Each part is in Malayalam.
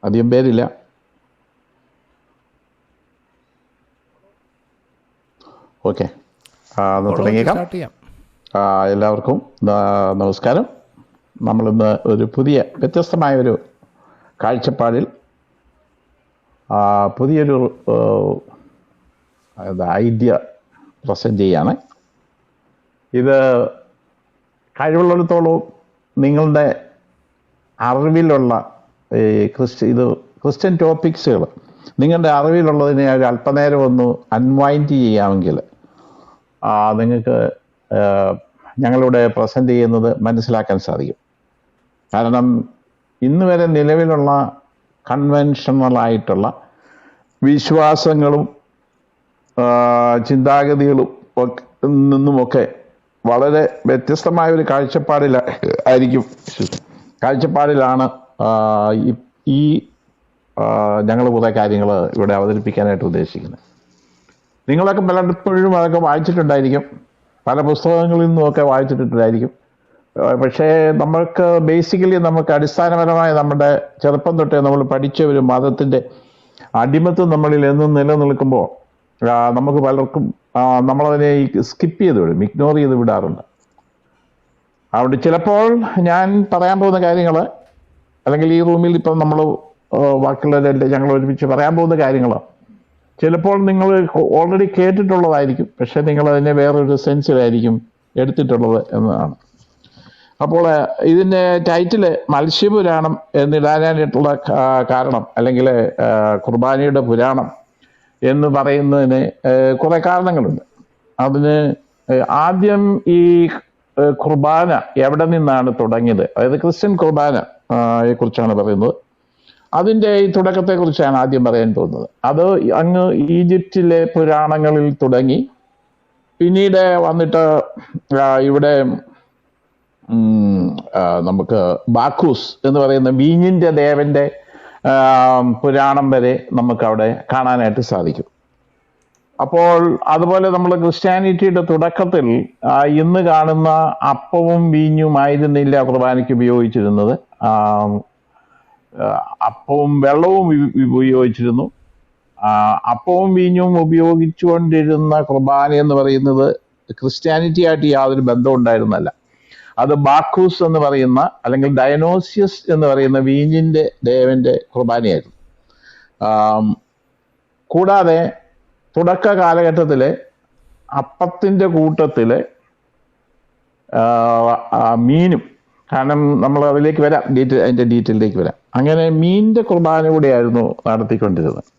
അധികം പേരില്ല. ഓക്കെ, തുടങ്ങിയേക്കാം. എല്ലാവർക്കും നമസ്കാരം. നമ്മളിന്ന് ഒരു പുതിയ വ്യത്യസ്തമായൊരു കാഴ്ചപ്പാടിൽ പുതിയൊരു ഐഡിയ പ്രസൻറ്റ് ചെയ്യാണ്. ഇത് കഴിവുള്ളിടത്തോളം നിങ്ങളുടെ അറിവിലുള്ള ഈ ക്രിസ്ത്യൻ ടോപ്പിക്സുകൾ നിങ്ങളുടെ അറിവിലുള്ളതിനെ ഒരു അല്പനേരം ഒന്ന് അൺവൈൻഡ് ചെയ്യാമെങ്കിൽ നിങ്ങൾക്ക് ഞങ്ങളിവിടെ പ്രസൻറ്റ് ചെയ്യുന്നത് മനസ്സിലാക്കാൻ സാധിക്കും. കാരണം ഇന്ന് വരെ നിലവിലുള്ള കൺവെൻഷണലായിട്ടുള്ള വിശ്വാസങ്ങളും ചിന്താഗതികളും നിന്നുമൊക്കെ വളരെ വ്യത്യസ്തമായ ഒരു കാഴ്ചപ്പാടിലാണ് ഈ ഞങ്ങൾ കുറേ കാര്യങ്ങൾ ഇവിടെ അവതരിപ്പിക്കാനായിട്ട് ഉദ്ദേശിക്കുന്നത്. നിങ്ങളൊക്കെ പലപ്പോഴും അതൊക്കെ വായിച്ചിട്ടുണ്ടായിരിക്കും, പല പുസ്തകങ്ങളിൽ നിന്നുമൊക്കെ വായിച്ചിട്ടുണ്ടായിരിക്കും. പക്ഷേ നമുക്ക് അടിസ്ഥാനപരമായ നമ്മുടെ ചെറുപ്പം തൊട്ടേ നമ്മൾ പഠിച്ച ഒരു മതത്തിൻ്റെ അടിമത്വം നമ്മളിൽ എന്നും നിലനിൽക്കുമ്പോൾ നമുക്ക് പലർക്കും നമ്മളതിനെ സ്കിപ്പ് ചെയ്ത് വിടും, ഇഗ്നോർ ചെയ്ത് വിടാറുണ്ട്. അതുകൊണ്ട് ചിലപ്പോൾ ഞാൻ പറയാൻ പോകുന്ന കാര്യങ്ങൾ, അല്ലെങ്കിൽ ഈ റൂമിൽ ഇപ്പം നമ്മൾ ബാക്കിയുള്ളവരെല്ലാം ഞങ്ങൾ ഒരുമിച്ച് പറയാൻ പോകുന്ന കാര്യങ്ങൾ ചിലപ്പോൾ നിങ്ങൾ ഓൾറെഡി കേട്ടിട്ടുള്ളതായിരിക്കും, പക്ഷെ നിങ്ങളതിനെ വേറൊരു സെൻസിലായിരിക്കും എടുത്തിട്ടുള്ളത് എന്നതാണ്. അപ്പോൾ ഇതിൻ്റെ ടൈറ്റില് മത്സ്യപുരാണം എന്നിടാനായിട്ടുള്ള കാരണം, അല്ലെങ്കിൽ കുർബാനയുടെ പുരാണം എന്ന് പറയുന്നതിന് കുറേ കാരണങ്ങളുണ്ട്. അതിന് ആദ്യം ഈ കുർബാന എവിടെ നിന്നാണ് തുടങ്ങിയത്, അതായത് ക്രിസ്ത്യൻ കുർബാനയെ കുറിച്ചാണ് പറയുന്നത്. അതിൻ്റെ ഈ തുടക്കത്തെക്കുറിച്ചാണ് ആദ്യം പറയാൻ പോകുന്നത്. അത് അങ്ങ് ഈജിപ്തിലെ പുരാണങ്ങളിൽ തുടങ്ങി പിന്നീട് വന്നിട്ട് ഇവിടെ നമുക്ക് ബാക്കൂസ് എന്ന് പറയുന്ന വീഞ്ഞിൻ്റെ ദേവന്റെ പുരാണം വരെ നമുക്കവിടെ കാണാനായിട്ട് സാധിക്കും. അപ്പോൾ അതുപോലെ നമ്മൾ ക്രിസ്ത്യാനിറ്റിയുടെ തുടക്കത്തിൽ ഇന്ന് കാണുന്ന അപ്പവും വീഞ്ഞും ആയിരുന്നില്ല കുർബാനയ്ക്ക് ഉപയോഗിച്ചിരുന്നത്. അപ്പവും വെള്ളവും ഉപയോഗിച്ചിരുന്നു. അപ്പവും വീഞ്ഞും ഉപയോഗിച്ചുകൊണ്ടിരുന്ന കുർബാന എന്ന് പറയുന്നത് ക്രിസ്ത്യാനിറ്റിയായിട്ട് യാതൊരു ബന്ധവും ഉണ്ടായിരുന്നല്ല. അത് ബാക്കൂസ് എന്ന് പറയുന്ന, അല്ലെങ്കിൽ ഡയനോസിയസ് എന്ന് പറയുന്ന വീഞ്ഞിൻ്റെ ദേവന്റെ കുർബാനയായിരുന്നു. കൂടാതെ തുടക്ക കാലഘട്ടത്തിലെ അപ്പത്തിൻ്റെ കൂട്ടത്തില് മീനും, കാരണം നമ്മൾ അതിലേക്ക് വരാം, അതിൻ്റെ ഡീറ്റെയിലേക്ക് വരാം. അങ്ങനെ മീനിൻ്റെ കുർബാന കൂടെയായിരുന്നു നടത്തിക്കൊണ്ടിരുന്നത്.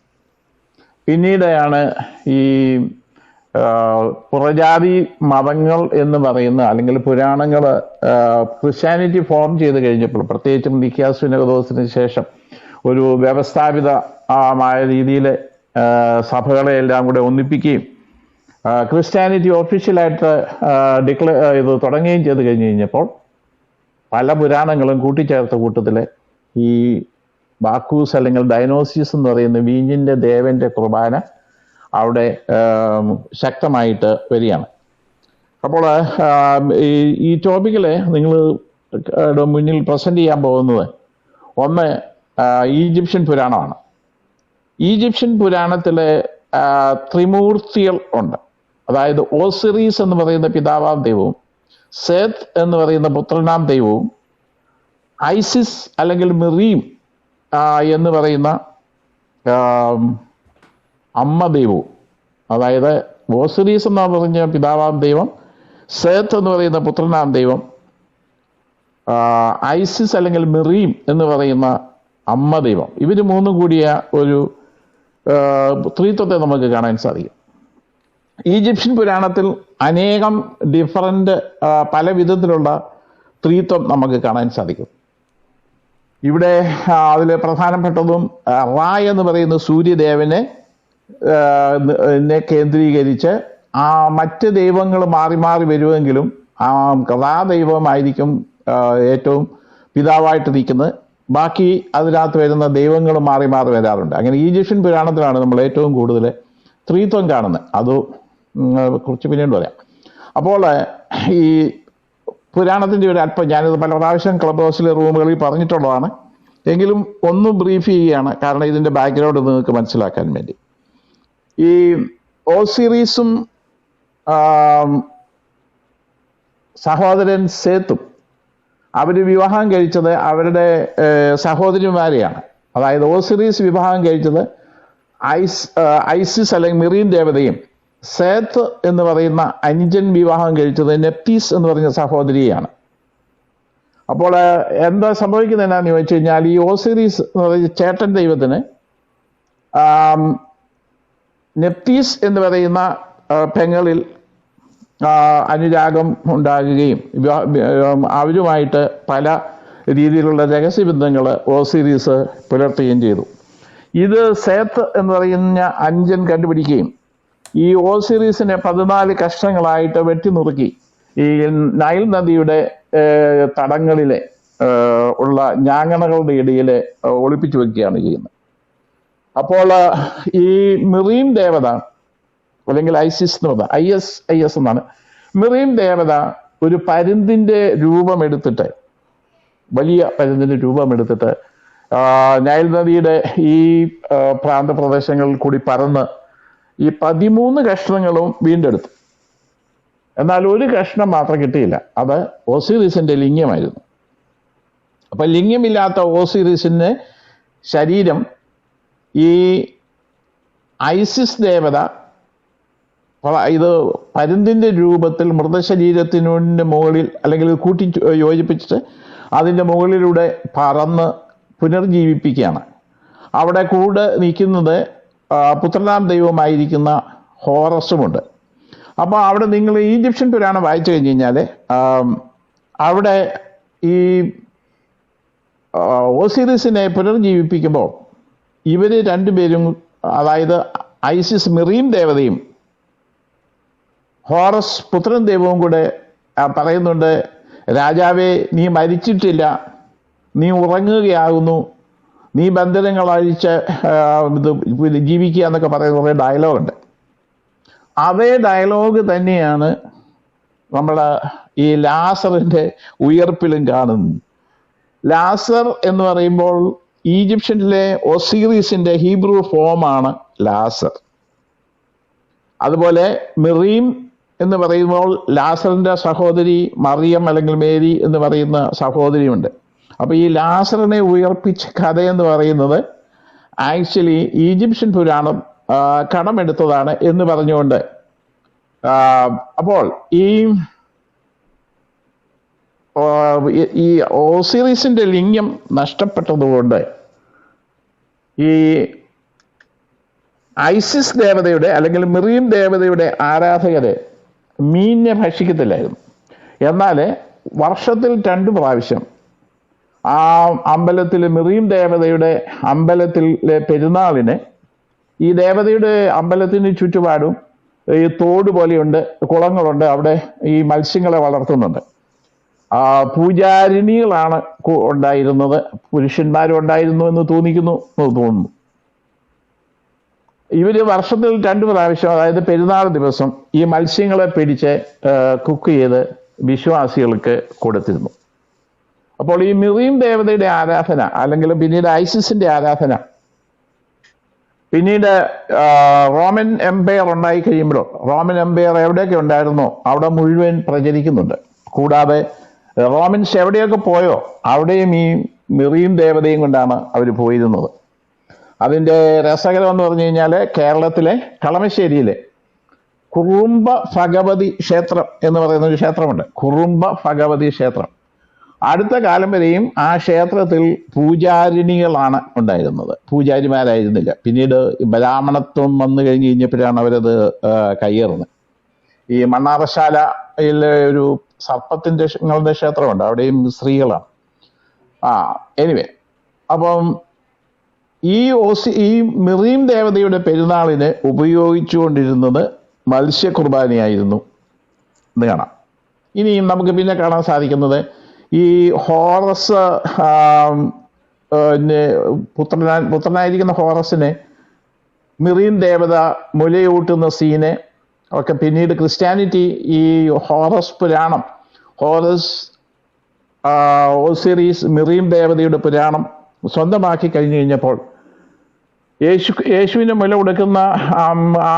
പിന്നീടാണ് ഈ പുറജാതി മതങ്ങൾ എന്ന് പറയുന്ന, അല്ലെങ്കിൽ പുരാണങ്ങൾ ക്രിസ്ത്യാനിറ്റി ഫോം ചെയ്ത് കഴിഞ്ഞപ്പോൾ, പ്രത്യേകിച്ചും നിക്കിയാ സുനഹദോസിന് ശേഷം ഒരു വ്യവസ്ഥാപിതമായ രീതിയിൽ സഭകളെയെല്ലാം കൂടെ ഒന്നിപ്പിക്കുകയും ക്രിസ്ത്യാനിറ്റി ഒഫീഷ്യലായിട്ട് ഇത് തുടങ്ങുകയും ചെയ്ത് കഴിഞ്ഞപ്പോൾ പല പുരാണങ്ങളും കൂട്ടിച്ചേർത്ത കൂട്ടത്തിൽ ഈ ബാക്കൂസ് അല്ലെങ്കിൽ ഡയനോസിയസ് എന്ന് പറയുന്ന വീഞ്ഞിൻ്റെ ദേവന്റെ കുർബാന അവിടെ ശക്തമായിട്ട് വരികയാണ്. അപ്പോൾ ഈ ടോപ്പിക്കിൽ നിങ്ങൾ മുന്നിൽ പ്രസന്റ് ചെയ്യാൻ പോകുന്നത് ഒന്ന് ഈജിപ്ഷ്യൻ പുരാണമാണ്. ഈജിപ്ഷ്യൻ പുരാണത്തിലെ ത്രിമൂർത്തികൾ ഉണ്ട്. അതായത് ഓസിറീസ് എന്ന് പറയുന്ന പിതാവാം ദൈവവും, സേത്ത് എന്ന് പറയുന്ന പുത്രനാം ദൈവവും, ഐസിസ് അല്ലെങ്കിൽ മിറീം എന്ന് പറയുന്ന അമ്മ ദൈവവും. അതായത് ഓസിറീസ് എന്ന് പറഞ്ഞ പിതാവാം ദൈവം, സേത്ത് എന്ന് പറയുന്ന പുത്രനാം ദൈവം, ഐസിസ് അല്ലെങ്കിൽ മിറീം എന്ന് പറയുന്ന അമ്മ ദൈവം, ഇവർ മൂന്നും കൂടിയ ഒരു ത്രിത്വത്തെ നമുക്ക് കാണാൻ സാധിക്കും. ഈജിപ്ഷ്യൻ പുരാണത്തിൽ അനേകം ഡിഫറൻറ്റ് പല വിധത്തിലുള്ള ത്രിത്വം നമുക്ക് കാണാൻ സാധിക്കും. ഇവിടെ അതിൽ പ്രധാനപ്പെട്ടതും റാ എന്ന് പറയുന്ന സൂര്യദേവനെ കേന്ദ്രീകരിച്ച് മറ്റ് ദൈവങ്ങൾ മാറി മാറി വരുമെങ്കിലും റാ ദൈവമായിരിക്കും ഏറ്റവും പിതാവായിട്ട് നിൽക്കുന്നത്. ബാക്കി അതിനകത്ത് വരുന്ന ദൈവങ്ങൾ മാറി മാറി വരാറുണ്ട്. അങ്ങനെ ഈജിപ്ഷ്യൻ പുരാണത്തിലാണ് നമ്മൾ ഏറ്റവും കൂടുതൽ ത്രിത്വം കാണുന്നത്. അത് കുറിച്ച് പിന്നീട് പറയാം. അപ്പോൾ ഈ പുരാണത്തിൻ്റെ ഒരു അല്പം, ഞാനിത് പല പ്രാവശ്യം ക്ലബ് ഹൗസിലെ റൂമുകളിൽ പറഞ്ഞിട്ടുള്ളതാണ്. എങ്കിലും ഒന്ന് ബ്രീഫ് ചെയ്യുകയാണ്, കാരണം ഇതിൻ്റെ ബാക്ക്ഗ്രൗണ്ട് നിങ്ങൾക്ക് മനസ്സിലാക്കാൻ വേണ്ടി. ഈ ഓസിറീസും സഹോദരൻ സേത്തും അവർ വിവാഹം കഴിച്ചത് അവരുടെ സഹോദരിമാരെയാണ്. അതായത് ഓസിറീസ് വിവാഹം കഴിച്ചത് ഐസിസ് അല്ലെങ്കിൽ മിറീൻ ദേവതയും, സേത്ത് എന്ന് പറയുന്ന അനുജൻ വിവാഹം കഴിച്ചത് നെപ്തീസ് എന്ന് പറഞ്ഞ സഹോദരിയാണ്. അപ്പോൾ എന്താ സംഭവിക്കുന്നത് എന്നാന്ന് ചോദിച്ചു കഴിഞ്ഞാൽ, ഈ ഓസിറീസ് എന്ന് പറയുന്ന ചേട്ടൻ ദൈവത്തിന് നെപ്തീസ് എന്ന് പറയുന്ന പെങ്ങളിൽ അനുരാഗം ഉണ്ടാകുകയും അവരുമായിട്ട് പല രീതിയിലുള്ള രഹസ്യബന്ധങ്ങൾ ഓസിറീസ് പുലർത്തുകയും ചെയ്തു. ഇത് സേത്ത് എന്ന് പറയുന്ന അനുജൻ കണ്ടുപിടിക്കുകയും ഈ ഓസിറീസിനെ 14 കഷ്ണങ്ങളായിട്ട് വെട്ടി നുറുക്കി ഈ നൈൽ നദിയുടെ തടങ്ങളിലെ ഉള്ള ഞാങ്ങണകളുടെ ഇടയിൽ ഒളിപ്പിച്ചു വെക്കുകയാണ് ചെയ്യുന്നത്. അപ്പോൾ ഈ മിറീം ദേവത അല്ലെങ്കിൽ ഐസിസ് എന്ന് പറഞ്ഞ ഐ എസ് എന്നാണ്, മിറീം ദേവത ഒരു പരുന്തിൻ്റെ രൂപമെടുത്തിട്ട്, വലിയ പരുന്തിൻ്റെ രൂപമെടുത്തിട്ട് നൈൽ നദിയുടെ ഈ പ്രാന്തപ്രദേശങ്ങളിൽ കൂടി പറന്ന് ഈ 13 കഷ്ണങ്ങളും വീണ്ടെടുത്തു. എന്നാൽ ഒരു കഷ്ണം മാത്രം കിട്ടിയില്ല, അത് ഓസിറീസിന്റെ ലിംഗമായിരുന്നു. അപ്പൊ ലിംഗമില്ലാത്ത ഓസിറീസിന്റെ ശരീരം ഈ ഐസിസ് ദേവത ഇത് പരുന്തിന്റെ രൂപത്തിൽ മൃതശരീരത്തിൻ്റെ മുകളിൽ അല്ലെങ്കിൽ കൂട്ടി യോജിപ്പിച്ചിട്ട് അതിൻ്റെ മുകളിലൂടെ പറന്ന് പുനർജീവിപ്പിക്കുകയാണ്. അവിടെ കൂടെ നിൽക്കുന്നത് പുത്രനാം ദൈവമായിരിക്കുന്ന ഹോറസുമുണ്ട്. അപ്പോൾ അവിടെ നിങ്ങൾ ഈജിപ്ഷ്യൻ പുരാണം വായിച്ചു കഴിഞ്ഞ് കഴിഞ്ഞാൽ അവിടെ ഈ ഓസിറിസിനെ പുനർജീവിപ്പിക്കുമ്പോൾ ഇവർ രണ്ടുപേരും, അതായത് ഐസിസ് മിറീം ദേവതയും ഹോറസ് പുത്രൻ ദൈവവും കൂടെ പറയുന്നുണ്ട്, രാജാവേ നീ മരിച്ചിട്ടില്ല, നീ ഉറങ്ങുകയാകുന്നു, നീ ബന്ധനങ്ങൾ അഴിച്ച് ഇത് ജീവിക്കുക എന്നൊക്കെ പറയുന്ന കുറേ ഡയലോഗുണ്ട്. അതേ ഡയലോഗ് തന്നെയാണ് നമ്മൾ ഈ ലാസറിൻ്റെ ഉയർപ്പിലും കാണുന്നത്. ലാസർ എന്ന് പറയുമ്പോൾ ഈജിപ്ഷ്യനിലെ ഒസീറീസിൻ്റെ ഹീബ്രു ഫോമാണ് ലാസർ. അതുപോലെ മിറീം എന്ന് പറയുമ്പോൾ ലാസറിൻ്റെ സഹോദരി മറിയം അല്ലെങ്കിൽ മേരി എന്ന് പറയുന്ന സഹോദരിയുണ്ട്. അപ്പോൾ ഈ ലാസറിനെ ഉയർപ്പിച്ച കഥയെന്ന് പറയുന്നത് ആക്ച്വലി ഈജിപ്ഷ്യൻ പുരാണം കടമെടുത്തതാണ് എന്ന് പറഞ്ഞുകൊണ്ട്, അപ്പോൾ ഈ ഓസിറിസിന്റെ ലിംഗം നഷ്ടപ്പെട്ടതുകൊണ്ട് ഈ ഐസിസ് ദേവതയുടെ അല്ലെങ്കിൽ മിറീം ദേവതയുടെ ആരാധകര് മീനിനെ ഭക്ഷിക്കത്തില്ലായിരുന്നു. എന്നാൽ വർഷത്തിൽ 2 പ്രാവശ്യം ആ അമ്പലത്തിൽ, മിറീം ദേവതയുടെ അമ്പലത്തിലെ പെരുന്നാളിന് ഈ ദേവതയുടെ അമ്പലത്തിന് ചുറ്റുപാടും ഈ തോട് പോലെയുണ്ട്, കുളങ്ങളുണ്ട്, അവിടെ ഈ മത്സ്യങ്ങളെ വളർത്തുന്നുണ്ട്. പൂജാരിണികളാണ് ഉണ്ടായിരുന്നത്, പുരുഷന്മാരും ഉണ്ടായിരുന്നു എന്ന് തോന്നുന്നു. ഇവര് വർഷത്തിൽ 2 പ്രാവശ്യം, അതായത് പെരുന്നാൾ ദിവസം ഈ മത്സ്യങ്ങളെ പിടിച്ച് കുക്ക് ചെയ്ത് വിശ്വാസികൾക്ക് കൊടുത്തിരുന്നു. അപ്പോൾ ഈ മിറീം ദേവതയുടെ ആരാധന അല്ലെങ്കിൽ പിന്നീട് ഐസിസിന്റെ ആരാധന പിന്നീട് റോമൻ എംപയർ ഉണ്ടായി കഴിയുമ്പോഴോ, റോമൻ എംപയർ എവിടെയൊക്കെ ഉണ്ടായിരുന്നോ അവിടെ മുഴുവൻ പ്രചരിക്കുന്നുണ്ട്. കൂടാതെ റോമൻസ് എവിടെയൊക്കെ പോയോ അവിടെയും ഈ മിറീം ദേവതയും കൊണ്ടാണ് അവർ പോയിരുന്നത്. അതിൻ്റെ രസകരം എന്ന് പറഞ്ഞു കഴിഞ്ഞാൽ കേരളത്തിലെ കളമശ്ശേരിയിലെ കുറുമ്പ ഭഗവതി ക്ഷേത്രം എന്ന് പറയുന്ന ഒരു ക്ഷേത്രമുണ്ട്. കുറുമ്പ ഭഗവതി ക്ഷേത്രം. അടുത്ത കാലം വരെയും ആ ക്ഷേത്രത്തിൽ പൂജാരിണികളാണ് ഉണ്ടായിരുന്നത്, പൂജാരിമാരായിരുന്നില്ല. പിന്നീട് ബ്രാഹ്മണത്വം വന്നു കഴിഞ്ഞ് കഴിഞ്ഞപ്പോഴാണ് അവരത് കയ്യേറുന്നത്. ഈ മണ്ണാറശാലയിലെ ഒരു സർപ്പത്തിൻ്റെ ക്ഷേത്രമുണ്ട്, അവിടെയും സ്ത്രീകളാണ്. എനിവേ, അപ്പം ഈ മിറീം ദേവതയുടെ പെരുന്നാളിന് ഉപയോഗിച്ചുകൊണ്ടിരുന്നത് മത്സ്യകുർബാനയായിരുന്നു എന്ന് കാണാം. ഇനിയും നമുക്ക് പിന്നെ കാണാൻ സാധിക്കുന്നത് ഈ ഹോറസ് പുത്രനായിരിക്കുന്ന ഹോറസിനെ മിറീം ദേവത മുലയൂട്ടുന്ന സീന് ഒക്കെ പിന്നീട് ക്രിസ്ത്യാനിറ്റി ഈ ഹോറസ് പുരാണം, ഹോറസ് ഓസിറീസ് മിറീം ദേവതയുടെ പുരാണം സ്വന്തമാക്കി കഴിഞ്ഞു കഴിഞ്ഞപ്പോൾ യേശുവിന് മുല കൊടുക്കുന്ന ആ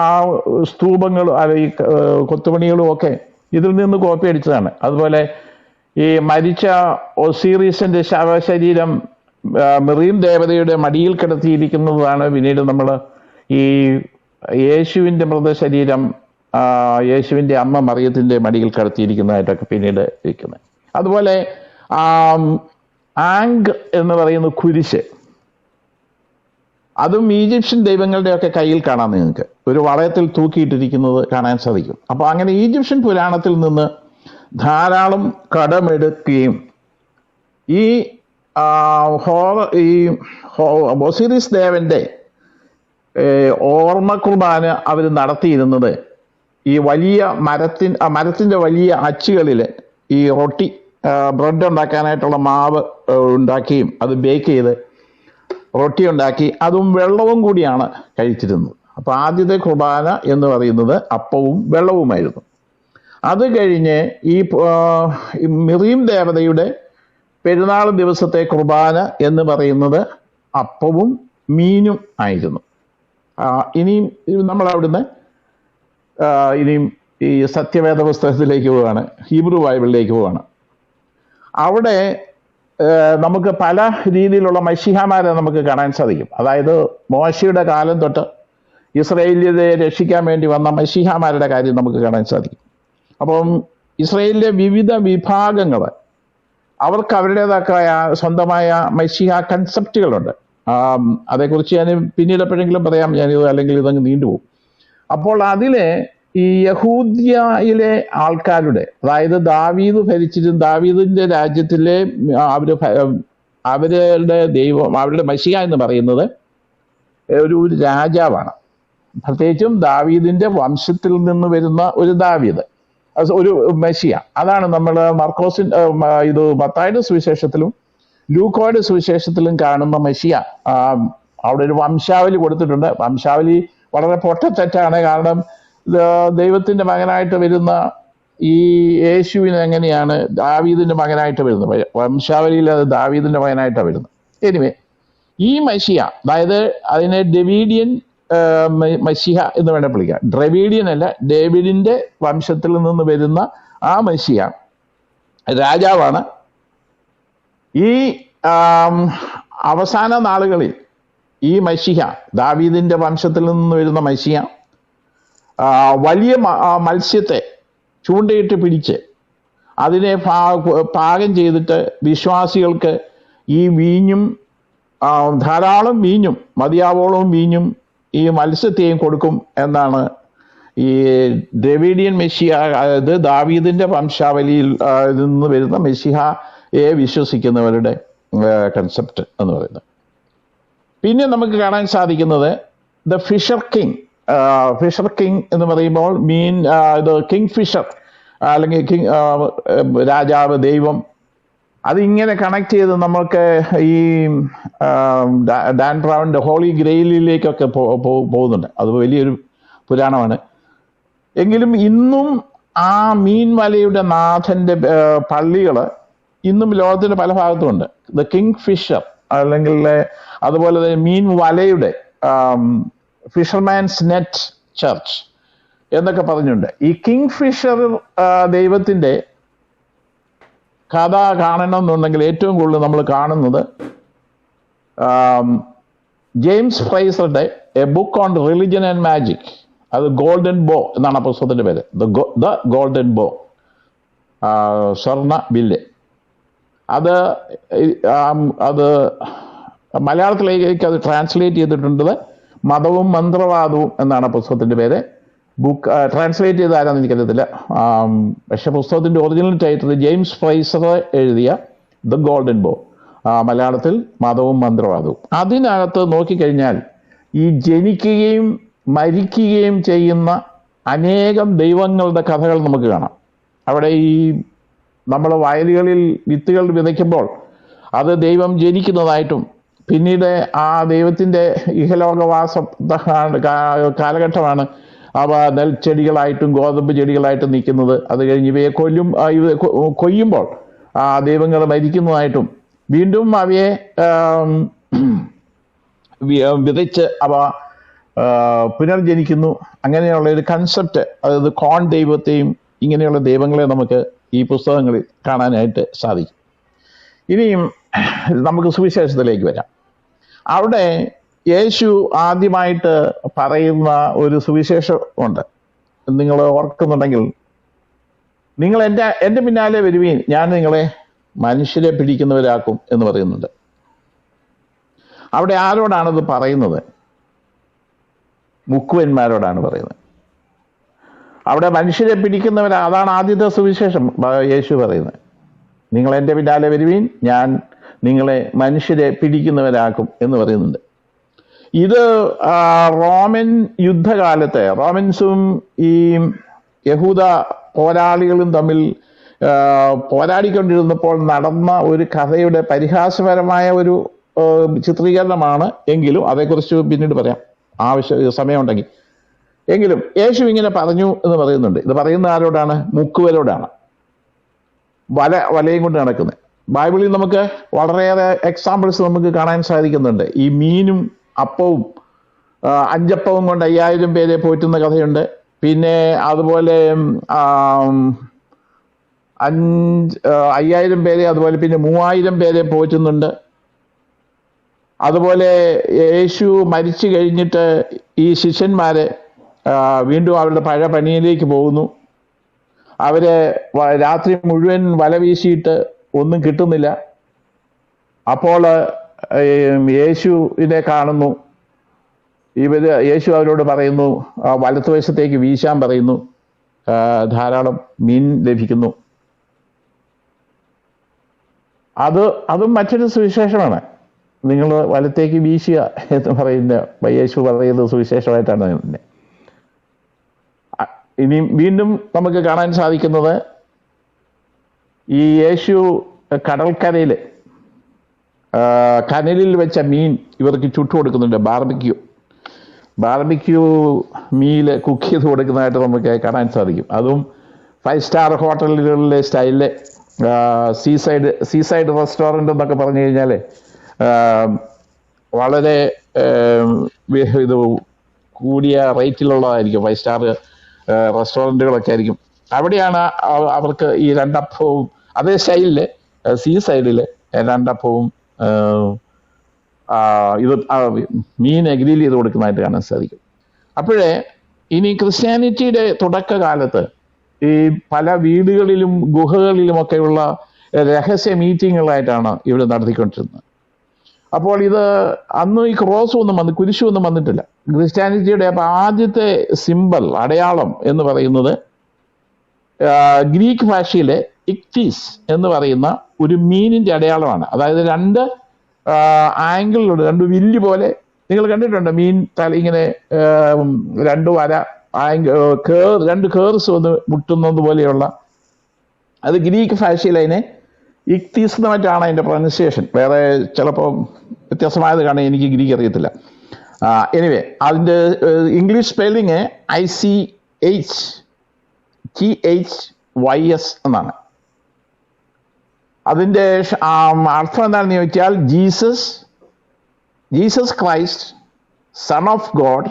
സ്തൂപങ്ങൾ ഈ കൊത്തുപണികളും ഒക്കെ ഇതിൽ നിന്ന് കോപ്പി അടിച്ചതാണ്. അതുപോലെ ഈ മരിച്ച ഒസീറീസിന്റെ ശവശരീരം മെറീം ദേവതയുടെ മടിയിൽ കിടത്തിയിരിക്കുന്നതാണ് പിന്നീട് നമ്മൾ ഈ യേശുവിൻ്റെ മൃതശരീരം യേശുവിൻ്റെ അമ്മ മറിയത്തിൻ്റെ മടിയിൽ കിടത്തിയിരിക്കുന്നതായിട്ടൊക്കെ പിന്നീട് ഇരിക്കുന്നത്. അതുപോലെ ആങ്ക് എന്ന് പറയുന്ന കുരിശ്, അതും ഈജിപ്ഷ്യൻ ദൈവങ്ങളുടെയൊക്കെ കയ്യിൽ കാണാം. നിങ്ങൾക്ക് ഒരു വളയത്തിൽ തൂക്കിയിട്ടിരിക്കുന്നത് കാണാൻ സാധിക്കും. അപ്പോൾ അങ്ങനെ ഈജിപ്ഷ്യൻ പുരാണത്തിൽ നിന്ന് ധാരാളം കടമെടുക്കുകയും ഈ ഒസിറിസ് ദേവന്റെ ഓർമ്മ കുർബാന അവർ നടത്തിയിരുന്നത് ഈ വലിയ മരത്തിന്റെ വലിയ അച്ചുകളിൽ ഈ റൊട്ടി ബ്രെഡ് ഉണ്ടാക്കാനായിട്ടുള്ള മാവ് ഉണ്ടാക്കിയും അത് ബേക്ക് ചെയ്ത് റൊട്ടി ഉണ്ടാക്കി അതും വെള്ളവും കൂടിയാണ് കഴിച്ചിരുന്നത്. അപ്പോൾ ആദ്യത്തെ കുർബാന എന്ന് പറയുന്നത് അപ്പവും വെള്ളവുമായിരുന്നു. അത് കഴിഞ്ഞ് ഈ മിറീം ദേവതയുടെ പെരുന്നാൾ ദിവസത്തെ കുർബാന എന്ന് പറയുന്നത് അപ്പവും മീനും ആയിരുന്നു. ഇനിയും നമ്മൾ അവിടുന്ന് ഇനിയും ഈ സത്യവേദ പുസ്തകത്തിലേക്ക് പോവുകയാണ്, ഹീബ്രു ബൈബിളിലേക്ക് പോവുകയാണ്. അവിടെ നമുക്ക് പല രീതിയിലുള്ള മശിഹാമാരെ നമുക്ക് കാണാൻ സാധിക്കും. അതായത് മോശയുടെ കാലം തൊട്ട് ഇസ്രായേലിനെ രക്ഷിക്കാൻ വേണ്ടി വന്ന മശിഹാമാരുടെ കാര്യം നമുക്ക് കാണാൻ സാധിക്കും. അപ്പം ഇസ്രായേലിലെ വിവിധ വിഭാഗങ്ങൾ അവർക്ക് അവരുടേതായ സ്വന്തമായ മശിഹ കൺസെപ്റ്റുകളുണ്ട്. അതേക്കുറിച്ച് ഞാൻ പിന്നീട് എപ്പോഴെങ്കിലും പറയാം, ഞാനിത് അല്ലെങ്കിൽ ഇതങ്ങ് നീണ്ടുപോകും. അപ്പോൾ അതിലെ ഈ യഹൂദ്യയിലെ ആൾക്കാരുടെ, അതായത് ദാവീദ് ദാവീദിന്റെ രാജ്യത്തിലെ അവരുടെ ദൈവം, അവരുടെ മശിഹ എന്ന് പറയുന്നത് ഒരു രാജാവാണ്. പ്രത്യേകിച്ചും ദാവീദിന്റെ വംശത്തിൽ നിന്ന് വരുന്ന ഒരു ദാവീദ്, ഒരു മെസ്സിയ. അതാണ് നമ്മൾ മത്തായിയുടെ സുവിശേഷത്തിലും ലൂക്കോയുടെ സുവിശേഷത്തിലും കാണുന്ന മെസ്സിയ. അവിടെ ഒരു വംശാവലി കൊടുത്തിട്ടുണ്ട്. വംശാവലി വളരെ പൊട്ടത്തെറ്റാണ്. കാരണം ദൈവത്തിന്റെ മകനായിട്ട് വരുന്ന ഈ യേശുവിന് എങ്ങനെയാണ് ദാവീദിന്റെ മകനായിട്ട് വരുന്നത്? വംശാവലിയിൽ അത് ദാവീദിന്റെ മകനായിട്ടാണ് വരുന്നത്. എനിവേ, ഈ മെസ്സിയ, അതായത് അതിനെ ഡേവിഡിയൻ മശിഹ എന്ന് വേണം വിളിക്കാം. ഡ്രവീഡിയൻ അല്ല, ഡേവിഡിന്റെ വംശത്തിൽ നിന്ന് വരുന്ന ആ മശിഹ രാജാവാണ്. ഈ അവസാന നാളുകളിൽ ഈ മശിഹ, ദാവീദിന്റെ വംശത്തിൽ നിന്ന് വരുന്ന മശിഹ വലിയ മത്സ്യത്തെ ചൂണ്ടയിട്ട് പിടിച്ച് അതിനെ പാകം ചെയ്തിട്ട് വിശ്വാസികൾക്ക് ഈ വീഞ്ഞും ധാരാളം വീഞ്ഞും മതിയാവോളവും വീഞ്ഞും ഈ മത്സ്യത്തെയും കൊടുക്കും എന്നാണ് ഈ ഡേവിഡിയൻ മെസ്സിഹ, അതായത് ദാവീദിന്റെ വംശാവലിയിൽ നിന്ന് വരുന്ന മെസ്സിഹയെ വിശ്വസിക്കുന്നവരുടെ കൺസെപ്റ്റ് എന്ന് പറയുന്നത്. പിന്നെ നമുക്ക് കാണാൻ സാധിക്കുന്നത് the fisher king. Fisher king എന്ന് പറയുമ്പോൾ ഇത് കിങ് ഫിഷർ അല്ലെങ്കിൽ കിങ് രാജാവ്, ദൈവം, അതിങ്ങനെ കണക്ട് ചെയ്ത് നമുക്ക് ഈ ഡാൻ ബ്രൗണിന്റെ ഹോളി ഗ്രെയിലിലേക്കൊക്കെ പോകുന്നുണ്ട്. അത് വലിയൊരു പുരാണമാണ്. എങ്കിലും ഇന്നും ആ മീൻവലയുടെ നാഥന്റെ പള്ളികൾ ഇന്നും ലോകത്തിന്റെ പല ഭാഗത്തുമുണ്ട്. ദ കിങ് ഫിഷർ അല്ലെങ്കിൽ അതുപോലെ തന്നെ മീൻ വലയുടെ ഫിഷർമാൻസ് നെറ്റ് ചർച്ച് എന്നൊക്കെ പറഞ്ഞുണ്ട്. ഈ കിങ് ഫിഷർ ദൈവത്തിന്റെ കഥ കാണണമെന്നുണ്ടെങ്കിൽ ഏറ്റവും കൂടുതൽ നമ്മൾ കാണുന്നത് ജെയിംസ് ഫ്രൈസറുടെ a book on religion and magic. അത് ഗോൾഡൻ ബോ എന്നാണ് ആ പുസ്തകത്തിന്റെ പേര്. ദ ഗോൾഡൻ ബോ, സ്വർണ്ണ ബില്ല്. അത് മലയാളത്തിലേക്ക് അത് ട്രാൻസ്ലേറ്റ് ചെയ്തിട്ടുണ്ട്. മതവും മന്ത്രവാദവും എന്നാണ് പുസ്തകത്തിന്റെ പേര്. ബുക്ക് ട്രാൻസ്ലേറ്റ് ചെയ്ത് ആരാന്ന് എനിക്കറിയത്തില്ല. പക്ഷെ പുസ്തകത്തിന്റെ ഒറിജിനൽ ടൈറ്റിൽ ജെയിംസ് ഫ്രൈസർ എഴുതിയ ദ ഗോൾഡൻ ബോ, മലയാളത്തിൽ മതവും മന്ത്രവാദവും. അതിനകത്ത് നോക്കിക്കഴിഞ്ഞാൽ ഈ ജനിക്കുകയും മരിക്കുകയും ചെയ്യുന്ന അനേകം ദൈവങ്ങളുടെ കഥകൾ നമുക്ക് കാണാം. അവിടെ ഈ നമ്മൾ വയലുകളിൽ വിത്തുകൾ വിതയ്ക്കുമ്പോൾ അത് ദൈവം ജനിക്കുന്നതായിട്ടും പിന്നീട് ആ ദൈവത്തിൻ്റെ ഇഹലോകവാസം കാലഘട്ടമാണ് അവ നെൽച്ചെടികളായിട്ടും ഗോതമ്പ് ചെടികളായിട്ടും നിൽക്കുന്നത്. അത് കഴിഞ്ഞ് ഇവയെ കൊയ്യുമ്പോൾ ആ ദൈവങ്ങൾ മരിക്കുന്നതായിട്ടും വീണ്ടും അവയെ വിതച്ച് അവ പുനർജനിക്കുന്നു. അങ്ങനെയുള്ള ഒരു കൺസെപ്റ്റ്, അതായത് കോൺ ദൈവത്തെയും ഇങ്ങനെയുള്ള ദൈവങ്ങളെ നമുക്ക് ഈ പുസ്തകങ്ങളിൽ കാണാനായിട്ട് സാധിക്കും. ഇനിയും നമുക്ക് സുവിശേഷത്തിലേക്ക് വരാം. അവിടെ യേശു ആദ്യമായിട്ട് പറയുന്ന ഒരു സുവിശേഷം ഉണ്ട്. നിങ്ങൾ ഓർക്കുന്നുണ്ടെങ്കിൽ, നിങ്ങൾ എൻ്റെ പിന്നാലെ വരുവീൻ, ഞാൻ നിങ്ങളെ മനുഷ്യരെ പിടിക്കുന്നവരാക്കും എന്ന് പറയുന്നുണ്ട്. അവിടെ ആരോടാണിത് പറയുന്നത്? മുക്കുവന്മാരോടാണ് പറയുന്നത്. അവിടെ മനുഷ്യരെ പിടിക്കുന്നവരാ, അതാണ് ആദ്യത്തെ സുവിശേഷം യേശു പറയുന്നത്. നിങ്ങൾ എൻ്റെ പിന്നാലെ വരുവീൻ, ഞാൻ നിങ്ങളെ മനുഷ്യരെ പിടിക്കുന്നവരാക്കും എന്ന് പറയുന്നുണ്ട്. ഇത് റോമൻ യുദ്ധകാലത്ത് റോമൻസും ഈ യഹൂദ പോരാളികളും തമ്മിൽ പോരാടിക്കൊണ്ടിരുന്നപ്പോൾ നടന്ന ഒരു കഥയുടെ പരിഹാസപരമായ ഒരു ചിത്രീകരണമാണ്. എങ്കിലും അതേക്കുറിച്ച് പിന്നീട് പറയാം, സമയമുണ്ടെങ്കിൽ. എങ്കിലും യേശു ഇങ്ങനെ പറഞ്ഞു എന്ന് പറയുന്നുണ്ട്. ഇത് പറയുന്ന ആരോടാണ്? മുക്കുവരോടാണ്. വലയും കൊണ്ട് നടക്കുന്നത്. ബൈബിളിൽ നമുക്ക് വളരെയേറെ എക്സാമ്പിൾസ് നമുക്ക് കാണാൻ സാധിക്കുന്നുണ്ട്. ഈ മീനും അപ്പവും 5 അപ്പവും കൊണ്ട് 5000 പേരെ പോറ്റുന്ന കഥയുണ്ട്. പിന്നെ അതുപോലെ 5000 പേരെ, അതുപോലെ പിന്നെ 3000 പേരെ പോറ്റുന്നുണ്ട്. അതുപോലെ യേശു മരിച്ചു കഴിഞ്ഞിട്ട് ഈ ശിഷ്യന്മാരെ വീണ്ടും അവരുടെ പഴയ പണിയിലേക്ക് പോകുന്നു. അവര് രാത്രി മുഴുവൻ വല വീശിയിട്ട് ഒന്നും കിട്ടുന്നില്ല. അപ്പോൾ യേശുവിനെ കാണുന്നു. യേശു അവരോട് പറയുന്നു, വലത്തുവശത്തേക്ക് വീശാൻ പറയുന്നു. ധാരാളം മീൻ ലഭിക്കുന്നു. അതും മറ്റൊരു സുവിശേഷമാണ്. നിങ്ങൾ വലത്തേക്ക് വീശുക എന്ന് പറയുന്ന യേശു പറയുന്നത് സുവിശേഷമായിട്ടാണ് തന്നെ. ഇനി വീണ്ടും നമുക്ക് കാണാൻ സാധിക്കുന്നത്, ഈ യേശു കടൽക്കരയിൽ കനലിൽ വെച്ച മീൻ ഇവർക്ക് ചുട്ടു കൊടുക്കുന്നുണ്ട്. ബാർബിക്യൂ മീല് കുക്ക് ചെയ്ത് കൊടുക്കുന്നതായിട്ട് നമുക്ക് കാണാൻ സാധിക്കും. അതും 5 സ്റ്റാർ ഹോട്ടലുകളിലെ സ്റ്റൈലിലെ സീസൈഡ് റെസ്റ്റോറൻ്റ് എന്നൊക്കെ പറഞ്ഞു കഴിഞ്ഞാൽ വളരെ ഇത് കൂടിയ റേറ്റിലുള്ളതായിരിക്കും. 5 സ്റ്റാർ റെസ്റ്റോറൻറ്റുകളൊക്കെ ആയിരിക്കും. അവിടെയാണ് അവർക്ക് ഈ 2 അപ്പവും അതേ സ്റ്റൈലില് സീസൈഡില് 2 അപ്പവും ഇത് മീൻ ഗ്രിൽ ചെയ്ത് കൊടുക്കുന്നതായിട്ട് കാണാൻ സാധിക്കും. അപ്പോഴേ ഇനി ക്രിസ്ത്യാനിറ്റിയുടെ തുടക്കകാലത്ത് ഈ പല വീടുകളിലും ഗുഹകളിലുമൊക്കെയുള്ള രഹസ്യ മീറ്റിങ്ങുകളായിട്ടാണ് ഇവിടെ നടത്തിക്കൊണ്ടിരുന്നത്. അപ്പോൾ ഇത് അന്ന് ഈ കുരിശൊന്നും വന്നിട്ടില്ല. ക്രിസ്ത്യാനിറ്റിയുടെ അപ്പോൾ ആദ്യത്തെ സിമ്പൽ, അടയാളം എന്ന് പറയുന്നത് ഗ്രീക്ക് ഭാഷയിലെ ഇക്തീസ് എന്ന് പറയുന്ന ഒരു മീനിന്റെ അടയാളമാണ്. അതായത് 2 ആംഗിളിലുണ്ട്, 2 വില്ല് പോലെ. നിങ്ങൾ കണ്ടിട്ടുണ്ട് മീൻ തല ഇങ്ങനെ 2 വര 2 കേർസ് വന്ന് മുട്ടുന്നത് പോലെയുള്ള. അത് ഗ്രീക്ക് ഭാഷയിൽ അതിനെ ഇക്തീസ് എന്ന് മറ്റാണ് അതിൻ്റെ പ്രൊനൗൺസിയേഷൻ. വേറെ ചിലപ്പോൾ വ്യത്യാസമായത് കാണാൻ എനിക്ക് ഗ്രീക്ക് അറിയത്തില്ല. എനിവേ അതിൻ്റെ ഇംഗ്ലീഷ് സ്പെല്ലിങ് ICHTHYS എന്നാണ്. അതിൻ്റെ അർത്ഥം എന്താണെന്ന് ചോദിച്ചാൽ Jesus Christ son of God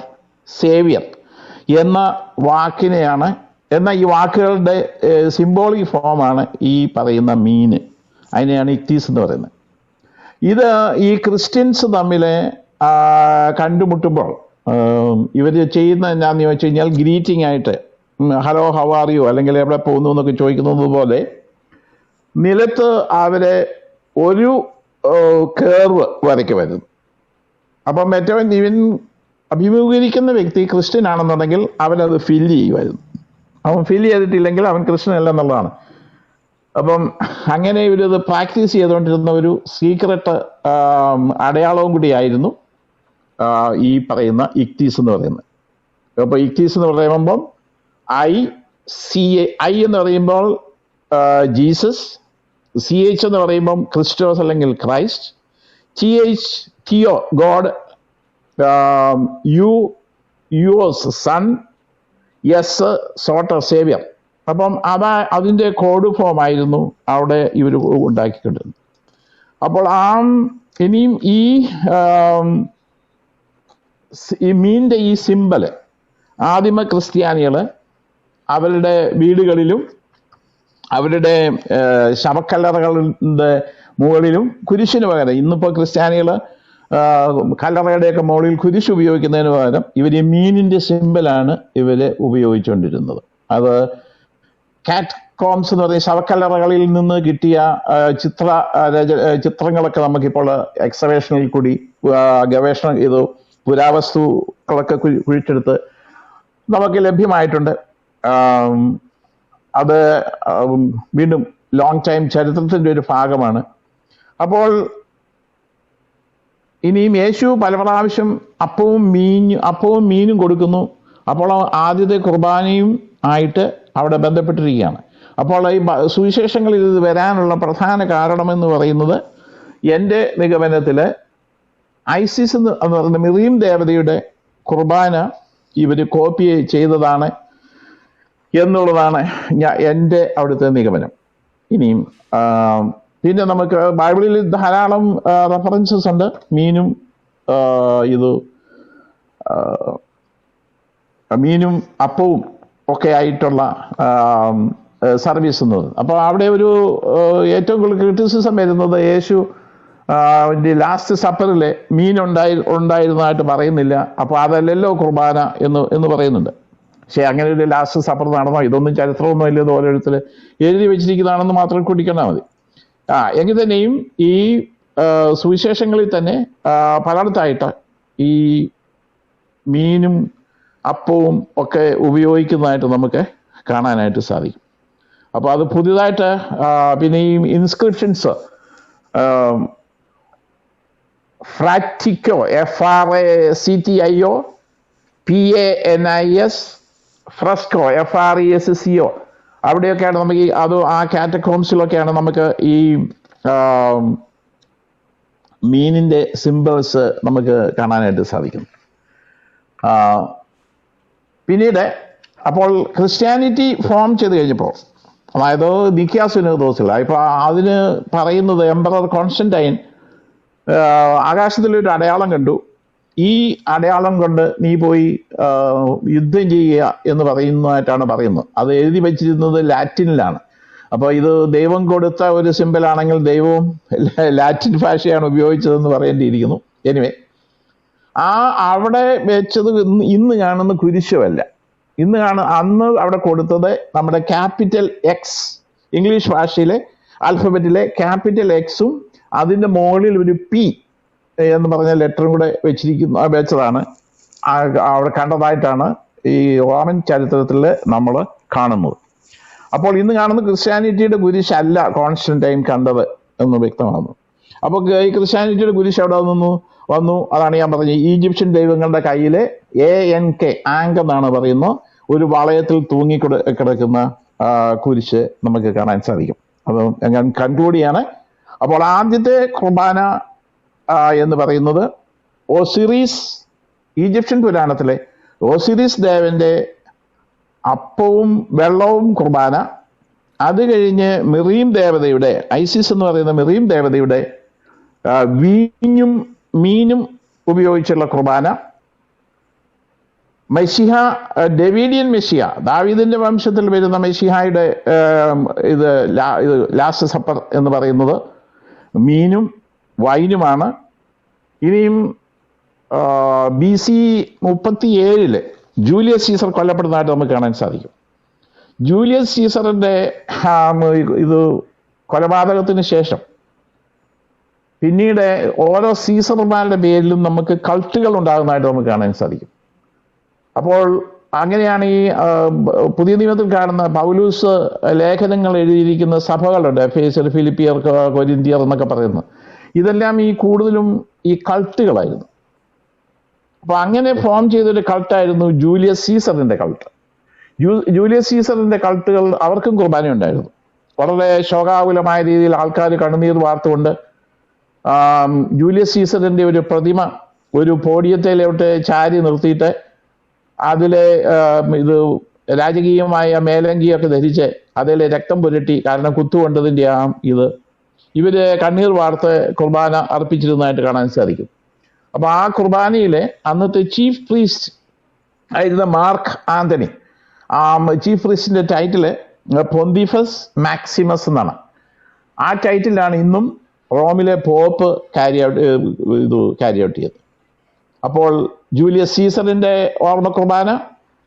saviour എന്ന വാക്കിനെയാണ്. എന്നാൽ ഈ വാക്കുകളുടെ സിംബോളിക് ഫോമാണ് ഈ പറയുന്ന മീന്. അതിനെയാണ് ഇക്തീസ് എന്ന് പറയുന്നത്. ഇത് ഈ ക്രിസ്ത്യൻസ് തമ്മിൽ കണ്ടുമുട്ടുമ്പോൾ ഇവർ ചെയ്യുന്ന എന്നാന്ന് ചോദിച്ചു കഴിഞ്ഞാൽ, ഗ്രീറ്റിംഗ് ആയിട്ട് ഹലോ ഹൗ ആർ യു, അല്ലെങ്കിൽ എവിടെ പോകുന്നു എന്നൊക്കെ ചോദിക്കുന്നത് പോലെ നിലത്ത് അവരെ ഒരു കേർവ് വരയ്ക്കുമായിരുന്നു. അപ്പം മറ്റവൻ ഇവൻ അഭിമുഖീകരിക്കുന്ന വ്യക്തി ക്രിസ്ത്യൻ ആണെന്നുണ്ടെങ്കിൽ അവനത് ഫില്ല് ചെയ്യുമായിരുന്നു. അവൻ ഫില്ല് ചെയ്തിട്ടില്ലെങ്കിൽ അവൻ ക്രിസ്ത്യൻ അല്ല എന്നുള്ളതാണ്. അപ്പം അങ്ങനെ ഇവരിത് പ്രാക്ടീസ് ചെയ്തുകൊണ്ടിരുന്ന ഒരു സീക്രട്ട് അടയാളവും കൂടിയായിരുന്നു ഈ പറയുന്ന ഇക്തീസ് എന്ന് പറയുന്നത്. അപ്പോൾ ഇക്തീസ് എന്ന് പറയുമ്പം ഐ എന്ന് പറയുമ്പോൾ ജീസസ്, CH എന്ന് പറയുമ്പം ക്രിസ്റ്റോസ് അല്ലെങ്കിൽ ക്രൈസ്റ്റ്, തിയോ ഗോഡ്, യുവോസ് സൺ, യെസ് സോട്ടർ സേവിയർ. അപ്പം അതിൻ്റെ കോഡ് ഫോം ആയിരുന്നു അവിടെ ഇവർ ഉണ്ടാക്കിക്കൊണ്ടിരുന്നത്. അപ്പോൾ ഇനിയും ഈ മീനിന്റെ ഈ സിമ്പല് ആദിമ ക്രിസ്ത്യാനികള് അവരുടെ വീടുകളിലും അവരുടെ ശവക്കല്ലറകളുടെ മുകളിലും കുരിശിന് പകരം, ഇന്നിപ്പോ ക്രിസ്ത്യാനികള് കല്ലറയുടെയൊക്കെ മുകളിൽ കുരിശ് ഉപയോഗിക്കുന്നതിന് പകരം ഇവർ ഈ മീനിന്റെ സിമ്പലാണ് ഇവര് ഉപയോഗിച്ചുകൊണ്ടിരുന്നത്. അത് കാറ്റ്കോംസ് എന്ന് പറയുന്ന ശവക്കല്ലറകളിൽ നിന്ന് കിട്ടിയ ചിത്രങ്ങളൊക്കെ നമുക്കിപ്പോൾ എക്സവേഷനിൽ കൂടി ഗവേഷണം ചെയ്തു പുരാവസ്തുക്കളൊക്കെ കുഴിച്ചെടുത്ത് നമുക്ക് ലഭ്യമായിട്ടുണ്ട്. അത് വീണ്ടും ലോങ് ടൈം ചരിത്രത്തിന്റെ ഒരു ഭാഗമാണ്. അപ്പോൾ ഇനിയും യേശു പല പ്രാവശ്യം അപ്പവും മീനും കൊടുക്കുന്നു. അപ്പോൾ ആദ്യത്തെ കുർബാനയും ആയിട്ട് അവിടെ ബന്ധപ്പെട്ടിരിക്കുകയാണ്. അപ്പോൾ ഈ സുവിശേഷങ്ങളിൽ ഇത് വരാനുള്ള പ്രധാന കാരണമെന്ന് പറയുന്നത് എൻ്റെ നിഗമനത്തിൽ ഐസിസ് എന്ന് പറയുന്ന മിറിയം ദേവതയുടെ കുർബാന ഇവർ കോപ്പി ചെയ്തതാണ് എന്നുള്ളതാണ് എൻ്റെ അവിടുത്തെ നിഗമനം. ഇനിയും പിന്നെ നമുക്ക് ബൈബിളിൽ ധാരാളം റെഫറൻസസ് ഉണ്ട് മീനും മീനും അപ്പവും ഒക്കെ ആയിട്ടുള്ള സർവീസ് എന്ന് പറയുന്നത്. അപ്പോൾ അവിടെ ഒരു ഏറ്റവും കൂടുതൽ ക്രിറ്റിസിസം വരുന്നത് യേശു ലാസ്റ്റ് സപ്പറിലെ മീൻ ഉണ്ടായിരുന്നതായിട്ട് പറയുന്നില്ല. അപ്പോൾ അതല്ലല്ലോ കുർബാന എന്ന് പറയുന്നുണ്ട്. പക്ഷെ അങ്ങനെ ഒരു ലാസ്റ്റ് സപ്പർ നടന്നോ ഇതൊന്നും ചരിത്രമൊന്നും ഇല്ലെന്ന് ഓരോരുത്തർ എഴുതി വെച്ചിരിക്കുന്നതാണെന്ന് മാത്രം കുടിക്കണ്ടാൽ മതി. എങ്കിൽ തന്നെയും ഈ സുവിശേഷങ്ങളിൽ തന്നെ പലയിടത്തായിട്ട് ഈ മീനും അപ്പവും ഒക്കെ ഉപയോഗിക്കുന്നതായിട്ട് നമുക്ക് കാണാനായിട്ട് സാധിക്കും. അപ്പോൾ അത് പുതിയതായിട്ട് പിന്നെ ഈ ഇൻസ്ക്രിപ്ഷൻസ് ഫ്രാറ്റിക്കോ FRACTIO PANIS ഫ്രസ്കോ FRESCO അവിടെയൊക്കെയാണ് നമുക്ക് ആ കാറ്റകോംസിലൊക്കെയാണ് നമുക്ക് ഈ മീനിന്റെ സിമ്പിൾസ് നമുക്ക് കാണാനായിട്ട് സാധിക്കുന്നത്. പിന്നീട് അപ്പോൾ ക്രിസ്ത്യാനിറ്റി ഫോം ചെയ്ത് കഴിഞ്ഞപ്പോൾ, അതായത് നിക്കിയ സുനഹദോസിൽ ഇപ്പോൾ അതിന് പറയുന്നത് എംപറർ കോൺസ്റ്റന്റൈൻ ആകാശത്തിലൊരു അടയാളം കണ്ടു, ഈ അടയാളം കൊണ്ട് നീ പോയി യുദ്ധം ചെയ്യുക എന്ന് പറയുന്നതായിട്ടാണ് പറയുന്നത്. അത് എഴുതി വച്ചിരുന്നത് ലാറ്റിനിലാണ്. അപ്പോൾ ഇത് ദൈവം കൊടുത്ത ഒരു സിമ്പിളാണെങ്കിൽ ദൈവവും ലാറ്റിൻ ഭാഷയാണ് ഉപയോഗിച്ചതെന്ന് പറയേണ്ടിയിരിക്കുന്നു. എനിവേ, അവിടെ വെച്ചത് ഇന്ന് കാണുന്ന കുരിശുമല്ല. അന്ന് അവിടെ കൊടുത്തത് നമ്മുടെ ക്യാപിറ്റൽ എക്സ്, ഇംഗ്ലീഷ് ഭാഷയിലെ ആൽഫബറ്റിലെ ക്യാപിറ്റൽ എക്സും അതിൻ്റെ മുകളിൽ ഒരു പി എന്ന് പറഞ്ഞ ലെറ്ററും കൂടെ വെച്ചതാണ് അവിടെ കണ്ടതായിട്ടാണ് ഈ റോമൻ ചരിത്രത്തിൽ നമ്മൾ കാണുന്നത്. അപ്പോൾ ഇന്ന് കാണുന്ന ക്രിസ്ത്യാനിറ്റിയുടെ കുരിശല്ല കോൺസ്റ്റന്റൈൻ കണ്ടത് എന്ന് വ്യക്തമാകുന്നു. അപ്പോൾ ഈ ക്രിസ്ത്യാനിറ്റിയുടെ കുരിശ് എവിടെ വന്നു അതാണ് ഞാൻ പറഞ്ഞത്. ഈജിപ്ഷ്യൻ ദൈവങ്ങളുടെ കയ്യിലെ ANK ആങ്ക് എന്നാണ് പറയുന്നത്, ഒരു വളയത്തിൽ കിടക്കുന്ന കുരിശ് നമുക്ക് കാണാൻ സാധിക്കും. അത് ഞാൻ കൺക്ലൂഡ് ചെയ്യാണ്. അപ്പോൾ ആദ്യത്തെ കുർബാന എന്ന് പറയുന്നത് ഓസിറീസ്, ഈജിപ്ഷ്യൻ പുരാണത്തിലെ ഓസിറീസ് ദേവന്റെ അപ്പവും വെള്ളവും കുർബാന. അത് കഴിഞ്ഞ് മിറിയം ദേവതയുടെ, ഐസിസ് എന്ന് പറയുന്ന മിറിയം ദേവതയുടെ വീഞ്ഞും മീനും ഉപയോഗിച്ചുള്ള കുർബാന. മെസ്സിഹ, ഡേവിഡിയൻ മെസ്സിഹ, ദാവീദിന്റെ വംശത്തിൽ വരുന്ന മെസ്സിഹായുടെ ഇത് ലാസ്റ്റ് സപ്പർ എന്ന് പറയുന്നത് മീനും വൈനുമാണ്. ഇനിയും BC 37 ജൂലിയസ് സീസർ കൊല്ലപ്പെടുന്നതായിട്ട് നമുക്ക് കാണാൻ സാധിക്കും. ജൂലിയസ് സീസറിന്റെ ഇത് കൊലപാതകത്തിന് ശേഷം പിന്നീട് ഓരോ സീസർമാരുടെ പേരിലും നമുക്ക് കൾട്ടുകൾ ഉണ്ടാകുന്നതായിട്ട് നമുക്ക് കാണാൻ സാധിക്കും. അപ്പോൾ അങ്ങനെയാണ് ഈ പുതിയ നിയമത്തിൽ കാണുന്ന പൗലൂസ് ലേഖനങ്ങൾ എഴുതിയിരിക്കുന്ന സഭകളുണ്ട്, എഫേസ്യർ, ഫിലിപ്പിയർ, കൊരിന്ത്യർ എന്നൊക്കെ പറയുന്നത്. ഇതെല്ലാം ഈ കൂടുതലും ഈ കൾട്ടുകളായിരുന്നു. അപ്പൊ അങ്ങനെ ഫോം ചെയ്തൊരു കൾട്ടായിരുന്നു ജൂലിയസ് സീസറിന്റെ കൾട്ട്. ജൂലിയസ് സീസറിന്റെ കൾട്ടുകൾ അവർക്കും കുർബാന ഉണ്ടായിരുന്നു. വളരെ ശോകാകുലമായ രീതിയിൽ ആൾക്കാർ കണ്ണുനീർ വാർത്തുകൊണ്ട് ജൂലിയസ് സീസറിന്റെ ഒരു പ്രതിമ ഒരു പോഡിയത്തിലോട്ട് ചാരി നിർത്തിയിട്ട് അതിലെ ഇത് രാജകീയമായ മേലങ്കിയൊക്കെ ധരിച്ച് അതിലെ രക്തം പുരട്ടി, കാരണം കുത്തുകൊണ്ടതിൻ്റെ ഇത് ഇവര് കണ്ണീർ വാർത്ത് കുർബാന അർപ്പിച്ചിരുന്നതായിട്ട് കാണാൻ സാധിക്കും. അപ്പൊ ആ കുർബാനയിലെ അന്നത്തെ ചീഫ് പ്രീസ്റ്റ് ആയിരുന്ന മാർക്ക് ആന്റണി, ആ ചീഫ് പ്രീസ്റ്റിന്റെ ടൈറ്റില് പൊന്തിഫസ് മാക്സിമസ് എന്നാണ്. ആ ടൈറ്റിലാണ് ഇന്നും റോമിലെ പോപ്പ് ക്യാരി ഔട്ട് ചെയ്തത്. അപ്പോൾ ജൂലിയസ് സീസറിന്റെ ഓർമ്മ കുർബാന,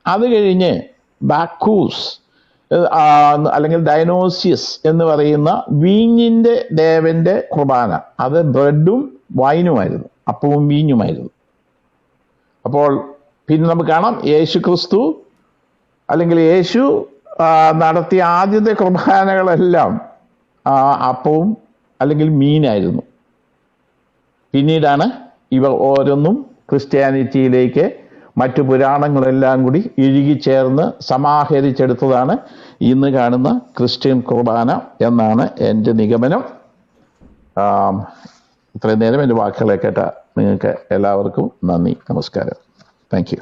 അത് കഴിഞ്ഞ് ബാക്കൂസ് അല്ലെങ്കിൽ ഡയനോസിയസ് എന്ന് പറയുന്ന വീഞ്ഞിന്റെ ദേവന്റെ കുർബാന, അത് ബ്രെഡും വൈനുമായിരുന്നു, അപ്പവും വീഞ്ഞുമായിരുന്നു. അപ്പോൾ പിന്നെ നമുക്ക് കാണാം യേശു ക്രിസ്തു അല്ലെങ്കിൽ യേശു നടത്തിയ ആദ്യത്തെ കുർബാനകളെല്ലാം അപ്പവും അല്ലെങ്കിൽ മീനായിരുന്നു. പിന്നീടാണ് ഇവർ ഓരോന്നും ക്രിസ്ത്യാനിറ്റിയിലേക്ക് മറ്റു പുരാണങ്ങളെല്ലാം കൂടി ഇഴുകിച്ചേർന്ന് സമാഹരിച്ചെടുത്തതാണ് ഇന്ന് കാണുന്ന ക്രിസ്ത്യൻ കുർബാന എന്നാണ് എൻ്റെ നിഗമനം. ഇത്രയും നേരം എൻ്റെ വാക്കുകളെ കേട്ട നിങ്ങൾക്ക് എല്ലാവർക്കും നന്ദി, നമസ്കാരം. Thank you.